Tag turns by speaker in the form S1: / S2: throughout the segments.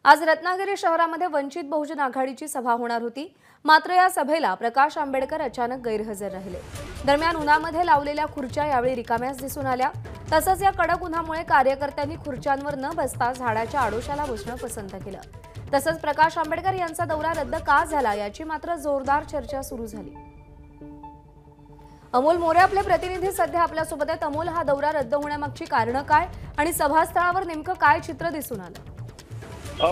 S1: आज रत्नागिरी शहरामध्ये वंचित बहुजन आघाडीची सभा होणार होती, मात्र या सभेला प्रकाश आंबेडकर अचानक गैरहजर राहिले। दरम्यान उन्हामध्ये लावलेल्या खुर्च्या यावेळी रिकाम्याच दिसून आल्या। तसंच या कडक उन्हामुळे कार्यकर्त्यांनी खुर्च्यांवर न बसता झाडाच्या आडोशाला बसणं पसंत केलं। तसंच प्रकाश आंबेडकर यांचा दौरा रद्द का झाला याची मात्र जोरदार चर्चा सुरू झाली। अमोल मोरे आपले प्रतिनिधी सध्या आपल्यासोबत आहेत। अमोल, हा दौरा रद्द होण्यामागची कारणं काय आणि सभास्थळावर नेमकं काय चित्र दिसून आलं?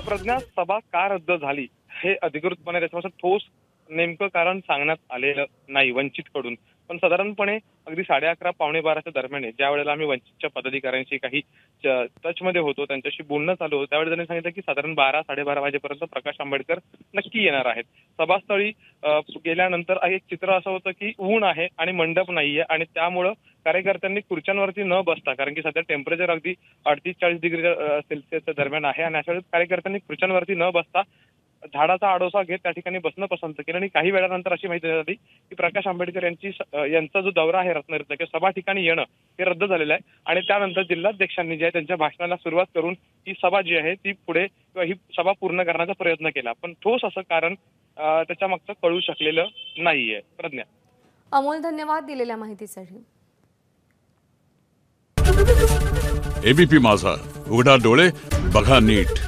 S2: प्रज्ञा, सभा का रद्द झाली हे अधिकृतपणे त्याच्यापासून ठोस नेमकं कारण सांगण्यात आलेलं नाही वंचितकडून। पण साधारणपणे अगदी 11:30 पावणे 12च्या दरम्यान ज्या वेळेला आम्ही वंचितच्या पदाधिकाऱ्यांशी काही टचमध्ये होतो, त्यांच्याशी बोलणं चालू होतं, त्यावेळी त्यांनी सांगितलं की साधारण 12-12:30 वाजेपर्यंत प्रकाश आंबेडकर नक्की येणार आहेत। सभास्थळी गेल्यानंतर एक चित्र असं होतं की ऊन आहे आणि मंडप नाहीये आणि त्यामुळं कार्यकर्त्यांनी खुर्च्यांवरती न बसता, कारण की सध्या टेम्परेचर अगदी 38-40 डिग्री सेल्सिअसच्या दरम्यान आहे आणि अशा वेळेस कार्यकर्त्यांनी खुर्च्यांवरती न बसता झाडाचा आडोसा घेत त्या ठिकाणी बसणं पसंत केलं। आणि काही वेळानंतर अशी माहिती झाली की प्रकाश आंबेडकर यांचा जो दौरा आहे रत्नागिरीचा किंवा सभा ठिकाणी येणं हे रद्द झालेलं आहे आणि त्यानंतर जिल्हाध्यक्षांनी जे आहे त्यांच्या भाषणाला सुरुवात करून ही सभा जी आहे ती पुढे किंवा ही सभा पूर्ण करण्याचा प्रयत्न केला, पण ठोस असं कारण त्याच्या मागचं कळू शकलेलं नाहीये। प्रज्ञा,
S1: अमोल, धन्यवाद दिलेल्या माहितीसाठी।
S3: एबीपी माझा, उघडा डोळे बघा नीट।